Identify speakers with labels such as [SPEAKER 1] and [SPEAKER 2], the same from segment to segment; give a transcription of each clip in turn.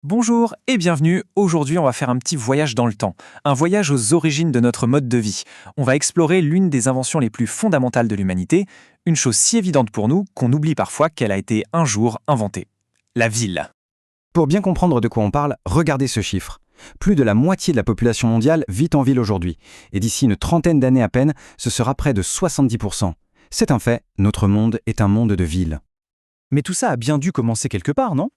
[SPEAKER 1] Bonjour et bienvenue. Aujourd'hui, on va faire un petit voyage dans le temps, un voyage aux origines de notre mode de vie. On va explorer l'une des inventions les plus fondamentales de l'humanité, une chose si évidente pour nous qu'on oublie parfois qu'elle a été un jour inventée. La ville.
[SPEAKER 2] Pour bien comprendre de quoi on parle, regardez ce chiffre. Plus de la moitié de la population mondiale vit en ville aujourd'hui, et d'ici une trentaine d'années à peine, ce sera près de 70%. C'est un fait, notre monde est un monde de villes.
[SPEAKER 3] Mais tout ça a bien dû commencer quelque part, non?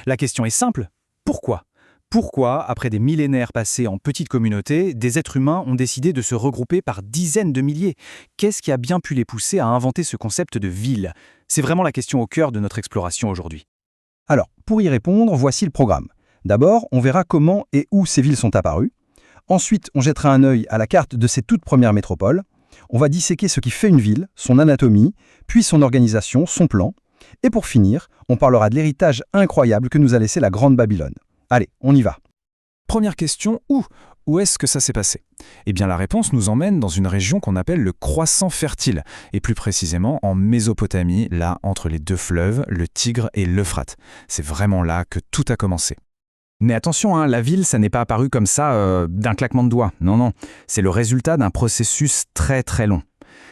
[SPEAKER 3] La question est simple. Pourquoi? Pourquoi, après des millénaires passés en petites communautés, des êtres humains ont décidé de se regrouper par dizaines de milliers? Qu'est-ce qui a bien pu les pousser à inventer ce concept de ville? C'est vraiment la question au cœur de notre exploration aujourd'hui.
[SPEAKER 4] Alors, pour y répondre, voici le programme. D'abord, on verra comment et où ces villes sont apparues. Ensuite, on jettera un œil à la carte de ces toutes premières métropoles. On va disséquer ce qui fait une ville, son anatomie, puis son organisation, son plan. Et pour finir, on parlera de l'héritage incroyable que nous a laissé la Grande Babylone. Allez, on y va.
[SPEAKER 3] Première question, où? Où est-ce que ça s'est passé? Eh bien la réponse nous emmène dans une région qu'on appelle le Croissant fertile, et plus précisément en Mésopotamie, là entre les deux fleuves, le Tigre et l'Euphrate. C'est vraiment là que tout a commencé. Mais attention, la ville, ça n'est pas apparu comme ça d'un claquement de doigts. Non, c'est le résultat d'un processus très très long.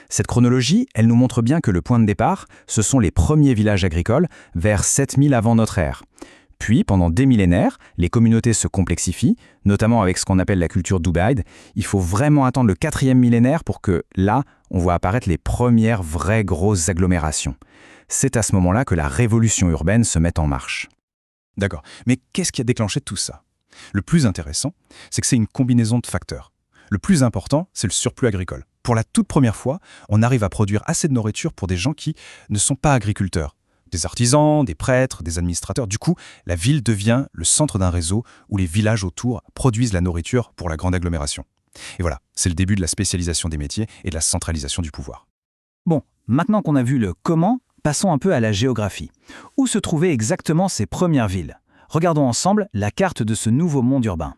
[SPEAKER 3] Cette chronologie, elle nous montre bien que le point de départ, ce sont les premiers villages agricoles vers 7000 avant notre ère. Puis, pendant des millénaires, les communautés se complexifient, notamment avec ce qu'on appelle la culture d'Ubaïd. Il faut vraiment attendre le 4e millénaire pour que, là, on voit apparaître les premières vraies grosses agglomérations. C'est à ce moment-là que la révolution urbaine se met en marche.
[SPEAKER 5] D'accord, mais qu'est-ce qui a déclenché tout ça? Le plus intéressant, c'est que c'est une combinaison de facteurs. Le plus important, c'est le surplus agricole. Pour la toute première fois, on arrive à produire assez de nourriture pour des gens qui ne sont pas agriculteurs. Des artisans, des prêtres, des administrateurs. Du coup, la ville devient le centre d'un réseau où les villages autour produisent la nourriture pour la grande agglomération. Et voilà, c'est le début de la spécialisation des métiers et de la centralisation du pouvoir.
[SPEAKER 3] Bon, maintenant qu'on a vu le comment, passons un peu à la géographie. Où se trouvaient exactement ces premières villes? Regardons ensemble la carte de ce nouveau monde urbain.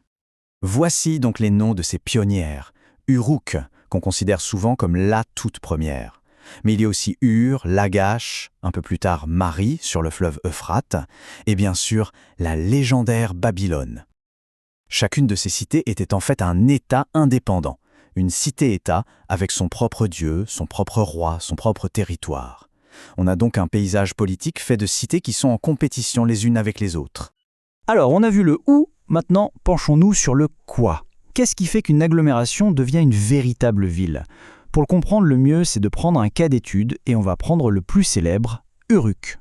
[SPEAKER 3] Voici donc les noms de ces pionnières. Uruk, qu'on considère souvent comme la toute première. Mais il y a aussi Ur, Lagash, un peu plus tard Mari sur le fleuve Euphrate, et bien sûr la légendaire Babylone. Chacune de ces cités était en fait un État indépendant, une cité-État avec son propre dieu, son propre roi, son propre territoire. On a donc un paysage politique fait de cités qui sont en compétition les unes avec les autres. Alors, on a vu le où, maintenant penchons-nous sur le quoi. Qu'est-ce qui fait qu'une agglomération devient une véritable ville? Pour le comprendre le mieux, c'est de prendre un cas d'étude et on va prendre le plus célèbre, Uruk.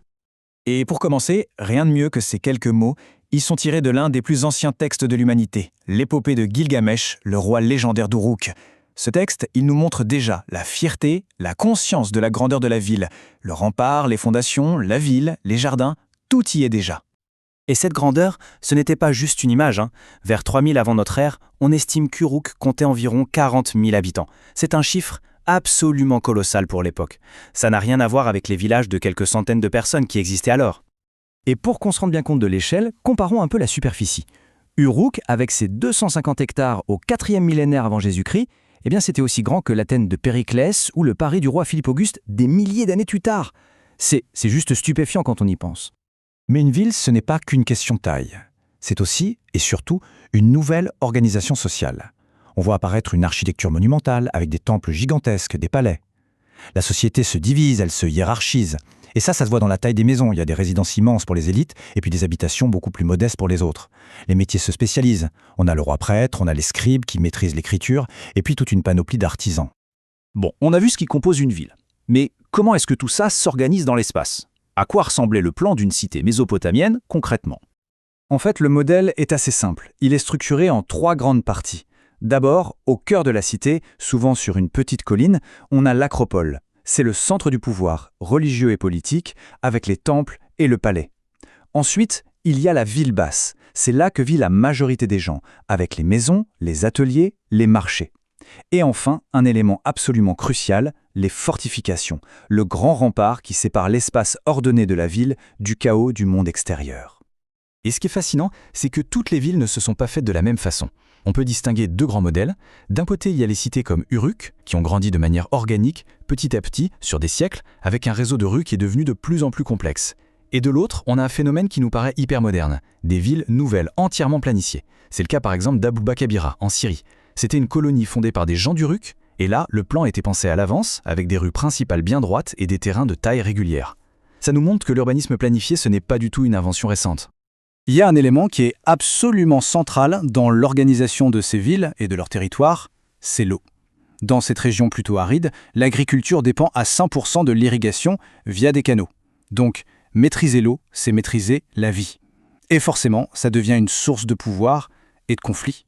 [SPEAKER 3] Et pour commencer, rien de mieux que ces quelques mots, ils sont tirés de l'un des plus anciens textes de l'humanité, l'épopée de Gilgamesh, le roi légendaire d'Uruk. Ce texte, il nous montre déjà la fierté, la conscience de la grandeur de la ville, le rempart, les fondations, la ville, les jardins, tout y est déjà. Et cette grandeur, ce n'était pas juste une image. Vers 3000 avant notre ère, on estime qu'Uruk comptait environ 40 000 habitants. C'est un chiffre absolument colossal pour l'époque. Ça n'a rien à voir avec les villages de quelques centaines de personnes qui existaient alors. Et pour qu'on se rende bien compte de l'échelle, comparons un peu la superficie. Uruk, avec ses 250 hectares au 4e millénaire avant Jésus-Christ, eh bien c'était aussi grand que l'Athènes de Périclès ou le Paris du roi Philippe Auguste des milliers d'années plus tard. C'est juste stupéfiant quand on y pense.
[SPEAKER 5] Mais une ville, ce n'est pas qu'une question de taille. C'est aussi, et surtout, une nouvelle organisation sociale. On voit apparaître une architecture monumentale avec des temples gigantesques, des palais. La société se divise, elle se hiérarchise. Et ça se voit dans la taille des maisons. Il y a des résidences immenses pour les élites et puis des habitations beaucoup plus modestes pour les autres. Les métiers se spécialisent. On a le roi prêtre, on a les scribes qui maîtrisent l'écriture et puis toute une panoplie d'artisans.
[SPEAKER 3] Bon, on a vu ce qui compose une ville. Mais comment est-ce que tout ça s'organise dans l'espace? À quoi ressemblait le plan d'une cité mésopotamienne concrètement? En fait, le modèle est assez simple. Il est structuré en 3 grandes parties. D'abord, au cœur de la cité, souvent sur une petite colline, on a l'acropole. C'est le centre du pouvoir, religieux et politique, avec les temples et le palais. Ensuite, il y a la ville basse. C'est là que vit la majorité des gens, avec les maisons, les ateliers, les marchés. Et enfin, un élément absolument crucial, les fortifications, le grand rempart qui sépare l'espace ordonné de la ville du chaos du monde extérieur.
[SPEAKER 5] Et ce qui est fascinant, c'est que toutes les villes ne se sont pas faites de la même façon. On peut distinguer 2 grands modèles. D'un côté, il y a les cités comme Uruk, qui ont grandi de manière organique, petit à petit, sur des siècles, avec un réseau de rues qui est devenu de plus en plus complexe.
[SPEAKER 3] Et de l'autre, on a un phénomène qui nous paraît hyper moderne, des villes nouvelles, entièrement planifiées. C'est le cas par exemple d'Abouba Kabira, en Syrie. C'était une colonie fondée par des gens du RUC, et là, le plan était pensé à l'avance, avec des rues principales bien droites et des terrains de taille régulière. Ça nous montre que l'urbanisme planifié, ce n'est pas du tout une invention récente.
[SPEAKER 4] Il y a un élément qui est absolument central dans l'organisation de ces villes et de leur territoire, c'est l'eau. Dans cette région plutôt aride, l'agriculture dépend à 100% de l'irrigation via des canaux. Donc, maîtriser l'eau, c'est maîtriser la vie. Et forcément, ça devient une source de pouvoir et de conflit.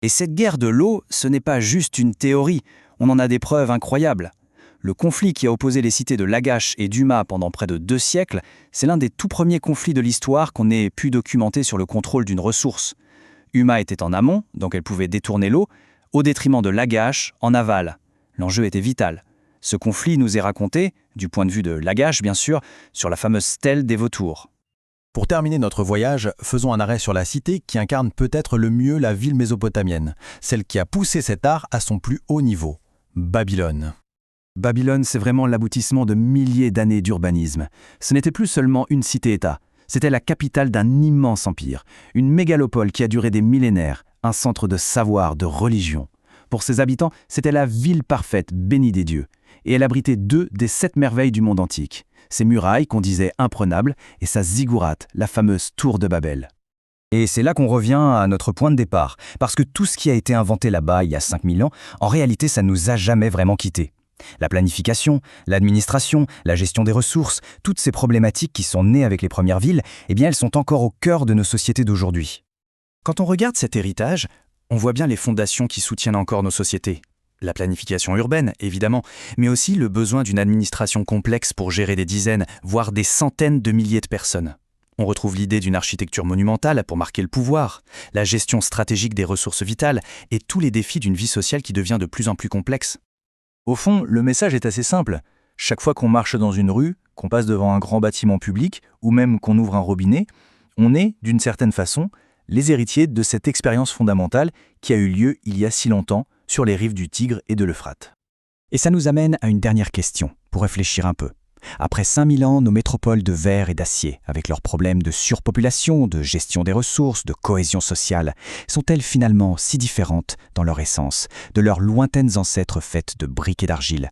[SPEAKER 3] Et cette guerre de l'eau, ce n'est pas juste une théorie, on en a des preuves incroyables. Le conflit qui a opposé les cités de Lagash et d'Uma pendant près de 2 siècles, c'est l'un des tout premiers conflits de l'histoire qu'on ait pu documenter sur le contrôle d'une ressource. Uma était en amont, donc elle pouvait détourner l'eau, au détriment de Lagash en aval. L'enjeu était vital. Ce conflit nous est raconté, du point de vue de Lagash bien sûr, sur la fameuse stèle des vautours.
[SPEAKER 6] Pour terminer notre voyage, faisons un arrêt sur la cité qui incarne peut-être le mieux la ville mésopotamienne, celle qui a poussé cet art à son plus haut niveau, Babylone.
[SPEAKER 3] Babylone, c'est vraiment l'aboutissement de milliers d'années d'urbanisme. Ce n'était plus seulement une cité-État, c'était la capitale d'un immense empire, une mégalopole qui a duré des millénaires, un centre de savoir, de religion. Pour ses habitants, c'était la ville parfaite, bénie des dieux. Et elle abritait 2 des 7 merveilles du monde antique. Ses murailles qu'on disait imprenables et sa ziggourate, la fameuse tour de Babel.
[SPEAKER 2] Et c'est là qu'on revient à notre point de départ, parce que tout ce qui a été inventé là-bas il y a 5000 ans, en réalité ça nous a jamais vraiment quittés. La planification, l'administration, la gestion des ressources, toutes ces problématiques qui sont nées avec les premières villes, eh bien elles sont encore au cœur de nos sociétés d'aujourd'hui.
[SPEAKER 3] Quand on regarde cet héritage, on voit bien les fondations qui soutiennent encore nos sociétés. La planification urbaine, évidemment, mais aussi le besoin d'une administration complexe pour gérer des dizaines, voire des centaines de milliers de personnes. On retrouve l'idée d'une architecture monumentale pour marquer le pouvoir, la gestion stratégique des ressources vitales et tous les défis d'une vie sociale qui devient de plus en plus complexe.
[SPEAKER 7] Au fond, le message est assez simple. Chaque fois qu'on marche dans une rue, qu'on passe devant un grand bâtiment public, ou même qu'on ouvre un robinet, on est, d'une certaine façon, les héritiers de cette expérience fondamentale qui a eu lieu il y a si longtemps sur les rives du Tigre et de l'Euphrate.
[SPEAKER 2] Et ça nous amène à une dernière question, pour réfléchir un peu. Après 5000 ans, nos métropoles de verre et d'acier, avec leurs problèmes de surpopulation, de gestion des ressources, de cohésion sociale, sont-elles finalement si différentes dans leur essence, de leurs lointaines ancêtres faites de briques et d'argile ?